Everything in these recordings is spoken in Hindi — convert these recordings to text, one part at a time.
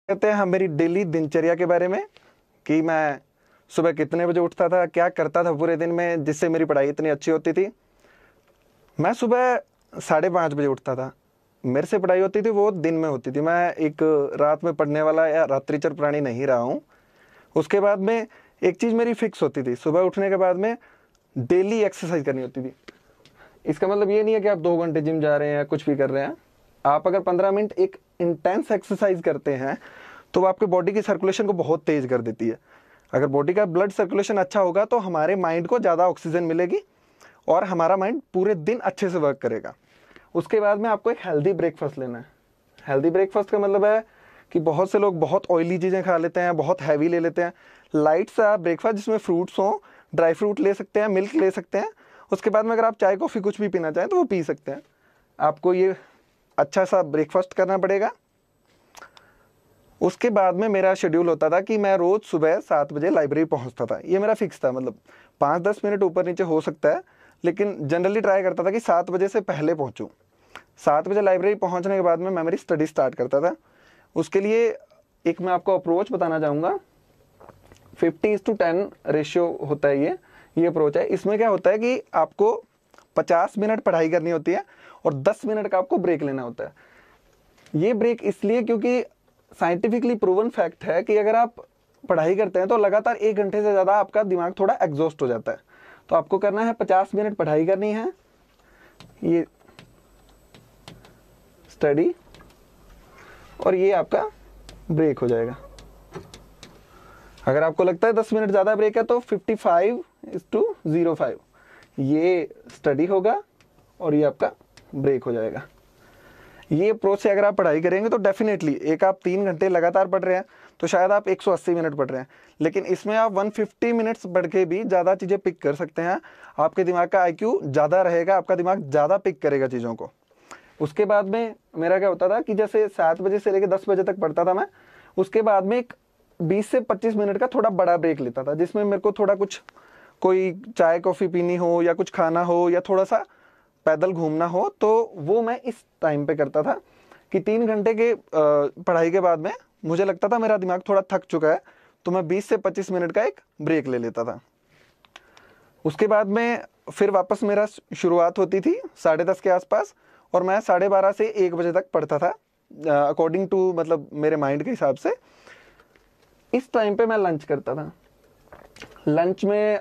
कहते हैं हम मेरी डेली दिनचर्या के बारे में कि मैं सुबह कितने बजे उठता था, क्या करता था पूरे दिन में जिससे मेरी पढ़ाई इतनी अच्छी होती थी। मैं सुबह 5:30 बजे उठता था। मेरे से पढ़ाई होती थी वो दिन में होती थी। मैं एक रात में पढ़ने वाला या रात्रिचर प्राणी नहीं रहा हूँ। उसके बाद में एक चीज़ मेरी फिक्स होती थी, सुबह उठने के बाद में डेली एक्सरसाइज करनी होती थी। इसका मतलब ये नहीं है कि आप 2 घंटे जिम जा रहे हैं या कुछ भी कर रहे हैं। आप अगर 15 मिनट एक इंटेंस एक्सरसाइज करते हैं तो वो आपके बॉडी की सर्कुलेशन को बहुत तेज कर देती है। अगर बॉडी का ब्लड सर्कुलेशन अच्छा होगा तो हमारे माइंड को ज़्यादा ऑक्सीजन मिलेगी और हमारा माइंड पूरे दिन अच्छे से वर्क करेगा। उसके बाद में आपको एक हेल्दी ब्रेकफास्ट लेना है। हेल्दी ब्रेकफास्ट का मतलब है कि बहुत से लोग बहुत ऑयली चीज़ें खा लेते हैं, बहुत हैवी ले लेते हैं। लाइट सा ब्रेकफास्ट जिसमें फ्रूट्स हों, ड्राई फ्रूट ले सकते हैं, मिल्क ले सकते हैं। उसके बाद में अगर आप चाय कॉफ़ी कुछ भी पीना चाहें तो वो पी सकते हैं। आपको ये अच्छा सा ब्रेकफास्ट करना पड़ेगा। उसके बाद में मेरा शेड्यूल होता था कि मैं रोज़ सुबह 7 बजे लाइब्रेरी पहुंचता था। ये मेरा फिक्स था, मतलब 5-10 मिनट ऊपर नीचे हो सकता है, लेकिन जनरली ट्राई करता था कि 7 बजे से पहले पहुंचूं। 7 बजे लाइब्रेरी पहुंचने के बाद में मैं मेरी स्टडी स्टार्ट करता था। उसके लिए एक मैं आपको अप्रोच बताना चाहूँगा। 50:10 रेशियो होता है ये अप्रोच है। इसमें क्या होता है कि आपको 50 मिनट पढ़ाई करनी होती है और 10 मिनट का आपको ब्रेक लेना होता है। ये ब्रेक इसलिए क्योंकि साइंटिफिकली प्रूवन फैक्ट है कि अगर आप पढ़ाई करते हैं तो लगातार 1 घंटे से ज़्यादा आपका दिमाग थोड़ा एग्जॉस्ट हो जाता है। तो आपको करना है 50 मिनट पढ़ाई करनी है, ये स्टडी, और ये आपका ब्रेक हो जाएगा। अगर आपको लगता है 10 मिनट ज़्यादा ब्रेक है तो 55:05 ये स्टडी होगा और ये आपका ब्रेक हो जाएगा। ये अप्रोच से अगर आप पढ़ाई करेंगे तो डेफिनेटली एक आप 3 घंटे लगातार पढ़ रहे हैं तो शायद आप 180 मिनट पढ़ रहे हैं, लेकिन इसमें आप 150 मिनट्स पढ़ के भी ज़्यादा चीज़ें पिक कर सकते हैं। आपके दिमाग का IQ ज़्यादा रहेगा, आपका दिमाग ज़्यादा पिक करेगा चीज़ों को। उसके बाद में मेरा क्या होता था कि जैसे 7 बजे से लेकर 10 बजे तक पढ़ता था मैं। उसके बाद में एक 20 से 25 मिनट का थोड़ा बड़ा ब्रेक लेता था, जिसमें मेरे को थोड़ा कुछ, कोई चाय कॉफ़ी पीनी हो या कुछ खाना हो या थोड़ा सा पैदल घूमना हो, तो वो मैं इस टाइम पे करता था कि 3 घंटे के पढ़ाई के बाद में मुझे लगता था मेरा दिमाग थोड़ा थक चुका है, तो मैं 20 से 25 मिनट का एक ब्रेक ले लेता था। उसके बाद में फिर वापस मेरा शुरुआत होती थी 10:30 के आसपास, और मैं 12:30 से 1 बजे तक पढ़ता था अकॉर्डिंग टू, मतलब मेरे माइंड के हिसाब से। इस टाइम पे मैं लंच करता था। लंच में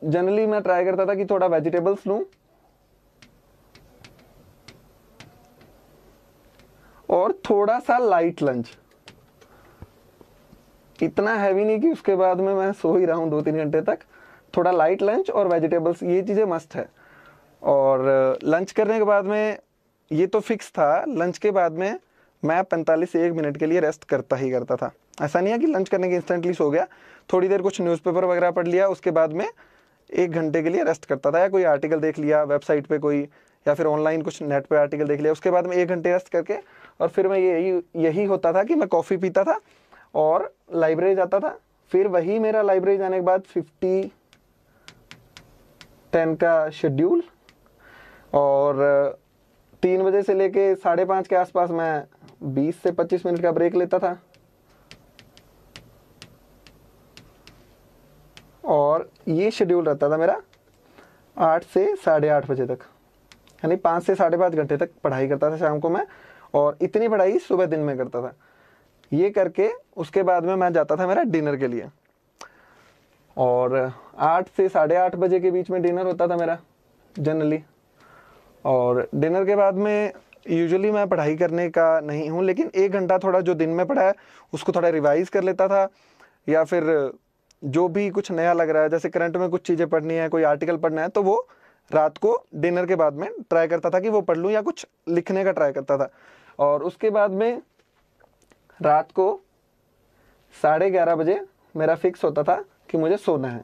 जनरली मैं ट्राई करता था कि थोड़ा वेजिटेबल्स लूँ और थोड़ा सा लाइट लंच, इतना हैवी नहीं कि उसके बाद में मैं सो ही रहा हूँ 2-3 घंटे तक। थोड़ा लाइट लंच और वेजिटेबल्स, ये चीज़ें मस्ट है। और लंच करने के बाद में ये तो फिक्स था, लंच के बाद में मैं 45 से 1 मिनट के लिए रेस्ट करता ही करता था। ऐसा नहीं है कि लंच करने के इंस्टेंटली सो गया, थोड़ी देर कुछ न्यूज़पेपर वगैरह पढ़ लिया, उसके बाद में 1 घंटे के लिए रेस्ट करता था, या कोई आर्टिकल देख लिया वेबसाइट पे कोई, या फिर ऑनलाइन कुछ नेट पे आर्टिकल देख लिया। उसके बाद में 1 घंटे रेस्ट करके और फिर मैं यही होता था कि मैं कॉफ़ी पीता था और लाइब्रेरी जाता था। फिर वही मेरा लाइब्रेरी जाने के बाद 50:10 का शेड्यूल, और 3 बजे से लेके 5:30 के आसपास मैं 20 से 25 मिनट का ब्रेक लेता था, और ये शेड्यूल रहता था मेरा 8 से 8:30 बजे तक, यानी 5 से 5.5 घंटे तक पढ़ाई करता था शाम को मैं, और इतनी पढ़ाई सुबह दिन में करता था। ये करके उसके बाद में मैं जाता था मेरा डिनर के लिए, और 8 से 8:30 बजे के बीच में डिनर होता था मेरा जनरली। और डिनर के बाद में यूजुअली मैं पढ़ाई करने का नहीं हूँ, लेकिन 1 घंटा थोड़ा जो दिन में पढ़ा है उसको थोड़ा रिवाइज कर लेता था, या फिर जो भी कुछ नया लग रहा है, जैसे करंट में कुछ चीज़ें पढ़नी है, कोई आर्टिकल पढ़ना है, तो वो रात को डिनर के बाद में ट्राई करता था कि वो पढ़ लूँ, या कुछ लिखने का ट्राई करता था। और उसके बाद में रात को 11:30 बजे मेरा फिक्स होता था कि मुझे सोना है।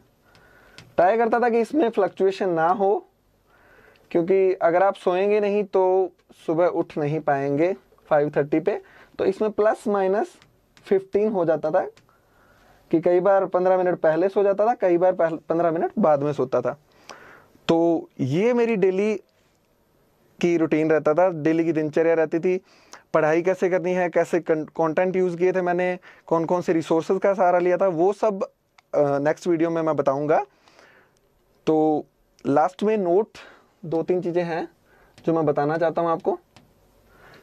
ट्राई करता था कि इसमें फ्लक्चुएशन ना हो, क्योंकि अगर आप सोएंगे नहीं तो सुबह उठ नहीं पाएंगे 5:30 पे। तो इसमें ±15 हो जाता था कि कई बार 15 मिनट पहले सो जाता था, कई बार 15 मिनट बाद में सोता था। तो ये मेरी डेली की रूटीन रहता था, डेली की दिनचर्या रहती थी। पढ़ाई कैसे करनी है, कैसे कंटेंट यूज़ किए थे मैंने, कौन कौन से रिसोर्सेज का सहारा लिया था, वो सब नेक्स्ट वीडियो में मैं बताऊंगा। तो लास्ट में नोट 2-3 चीज़ें हैं जो मैं बताना चाहता हूँ आपको।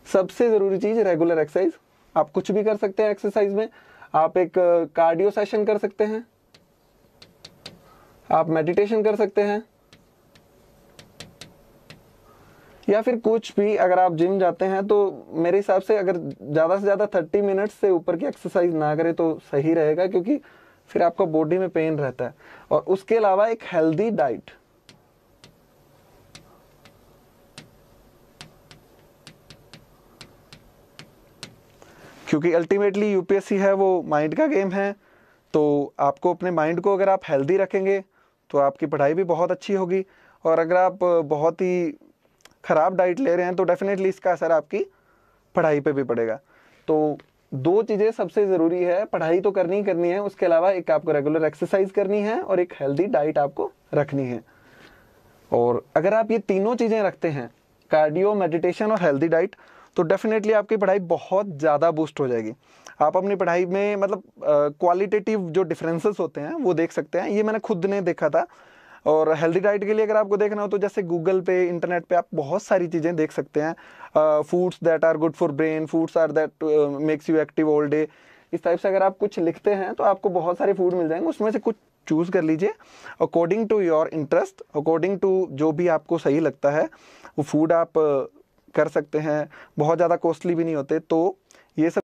सबसे ज़रूरी चीज़ रेगुलर एक्सरसाइज। आप कुछ भी कर सकते हैं एक्सरसाइज में। आप एक कार्डियो सेशन कर सकते हैं, आप मेडिटेशन कर सकते हैं, या फिर कुछ भी। अगर आप जिम जाते हैं तो मेरे हिसाब से अगर ज़्यादा से ज़्यादा 30 मिनट्स से ऊपर की एक्सरसाइज ना करें तो सही रहेगा, क्योंकि फिर आपका बॉडी में पेन रहता है। और उसके अलावा एक हेल्दी डाइट। क्योंकि अल्टीमेटली यूपीएससी है वो माइंड का गेम है, तो आपको अपने माइंड को अगर आप हेल्दी रखेंगे तो आपकी पढ़ाई भी बहुत अच्छी होगी। और अगर आप बहुत ही ख़राब डाइट ले रहे हैं तो डेफिनेटली इसका असर आपकी पढ़ाई पे भी पड़ेगा। तो 2 चीज़ें सबसे ज़रूरी है, पढ़ाई तो करनी ही करनी है, उसके अलावा एक आपको रेगुलर एक्सरसाइज करनी है और एक हेल्दी डाइट आपको रखनी है। और अगर आप ये तीनों चीज़ें रखते हैं, कार्डियो, मेडिटेशन और हेल्दी डाइट, तो डेफिनेटली आपकी पढ़ाई बहुत ज़्यादा बूस्ट हो जाएगी। आप अपनी पढ़ाई में मतलब क्वालिटेटिव जो डिफरेंसेस होते हैं वो देख सकते हैं। ये मैंने खुद ने देखा था। और हेल्दी डाइट के लिए अगर आपको देखना हो तो जैसे गूगल पे, इंटरनेट पे आप बहुत सारी चीज़ें देख सकते हैं। Foods that are good for brain, foods are that makes you active all day. इस टाइप से अगर आप कुछ लिखते हैं तो आपको बहुत सारे फूड मिल जाएंगे, उसमें से कुछ चूज़ कर लीजिए according to your interest, according to जो भी आपको सही लगता है वो फूड आप कर सकते हैं। बहुत ज़्यादा कॉस्टली भी नहीं होते। तो ये सब